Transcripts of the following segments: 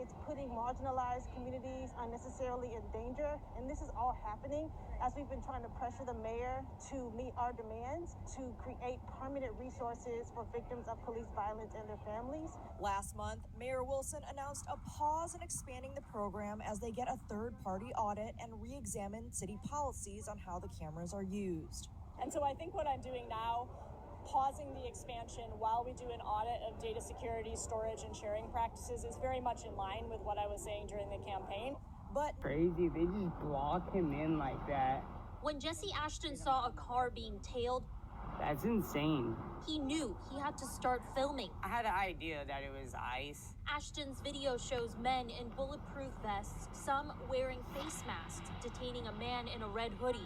It's putting marginalized communities unnecessarily in danger. And this is all happening as we've been trying to pressure the mayor to meet our demands to create permanent resources for victims of police violence and their families. Last month, Mayor Wilson announced a pause in expanding the program as they get a third-party audit and re-examine city policies on how the cameras are used. And so I think what I'm doing now, pausing the expansion while we do an audit of data security, storage, and sharing practices is very much in line with what I was saying during the campaign. But crazy, they just block him in like that. When Jesse Ashton saw a car being tailed, that's insane. He knew he had to start filming. I had an idea that it was ICE. Ashton's video shows men in bulletproof vests, some wearing face masks, detaining a man in a red hoodie.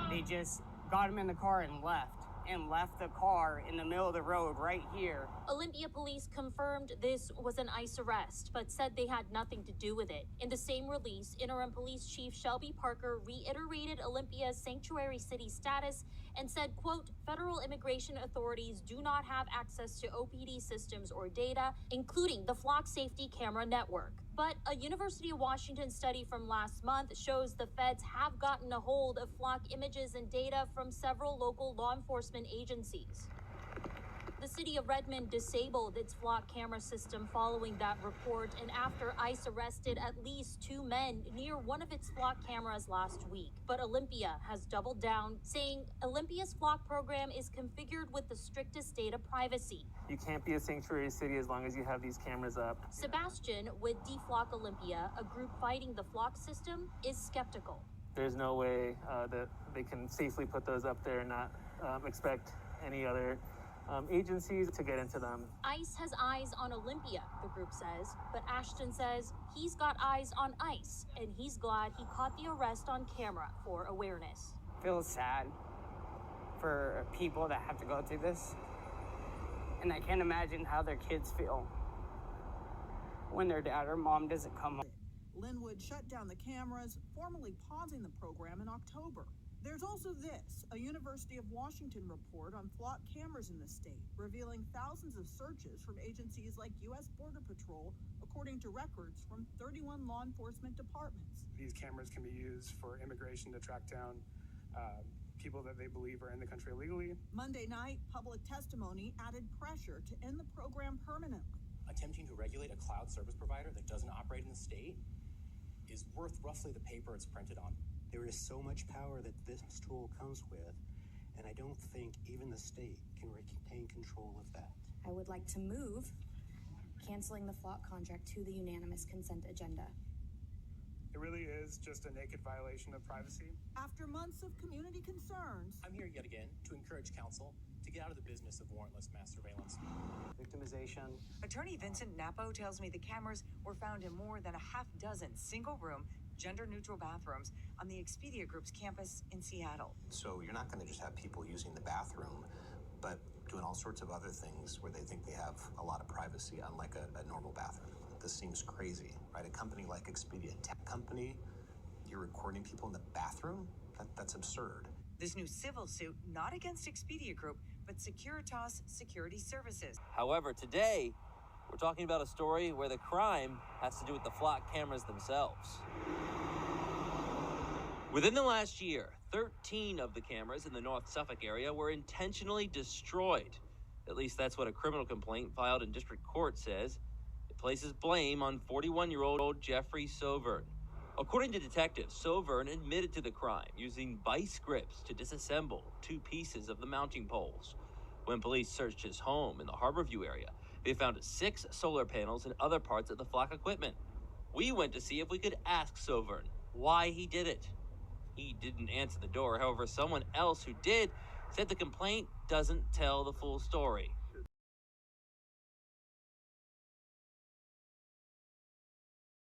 They just got him in the car and left the car in the middle of the road right here. Olympia police confirmed this was an ICE arrest, but said they had nothing to do with it. In the same release, Interim Police Chief Shelby Parker reiterated Olympia's sanctuary city status and said, quote, federal immigration authorities do not have access to OPD systems or data, including the Flock Safety Camera Network. But a University of Washington study from last month shows the feds have gotten a hold of Flock images and data from several local law enforcement agencies. The city of Redmond disabled its Flock camera system following that report and after ICE arrested at least 2 men near one of its Flock cameras last week. But Olympia has doubled down, saying Olympia's Flock program is configured with the strictest data privacy. You can't be a sanctuary city as long as you have these cameras up. Sebastian with DeFlock Olympia, a group fighting the Flock system, is skeptical. There's no way that they can safely put those up there and not expect any other agencies to get into them. ICE has eyes on Olympia, the group says, but Ashton says he's got eyes on ICE, and he's glad he caught the arrest on camera for awareness. Feels sad for people that have to go through this. And I can't imagine how their kids feel when their dad or mom doesn't come home. Linwood shut down the cameras, formally pausing the program in October. There's also this, a University of Washington report on Flock cameras in the state, revealing thousands of searches from agencies like U.S. Border Patrol, according to records from 31 law enforcement departments. These cameras can be used for immigration to track down people that they believe are in the country illegally. Monday night, public testimony added pressure to end the program permanently. Attempting to regulate a cloud service provider that doesn't operate in the state is worth roughly the paper it's printed on. There is so much power that this tool comes with, and I don't think even the state can retain control of that. I would like to move canceling the Flock contract to the unanimous consent agenda. It really is just a naked violation of privacy. After months of community concerns, I'm here yet again to encourage council to get out of the business of warrantless mass surveillance. Victimization. Attorney Vincent Napo tells me the cameras were found in more than a half dozen single-room, gender-neutral bathrooms on the Expedia Group's campus in Seattle. So you're not going to just have people using the bathroom, but doing all sorts of other things where they think they have a lot of privacy, unlike a normal bathroom. This seems crazy, right? A company like Expedia, a tech company, you're recording people in the bathroom? That's absurd. This new civil suit, not against Expedia Group, but Securitas Security Services. However, today, we're talking about a story where the crime has to do with the Flock cameras themselves. Within the last year, 13 of the cameras in the North Suffolk area were intentionally destroyed. At least that's what a criminal complaint filed in district court says. It places blame on 41-year-old Jeffrey Sovern. According to detectives, Sovern admitted to the crime using vice grips to disassemble 2 pieces of the mounting poles. When police searched his home in the Harborview area, they found 6 solar panels and other parts of the Flock equipment. We went to see if we could ask Sovern why he did it. He didn't answer the door. However, someone else who did said the complaint doesn't tell the full story.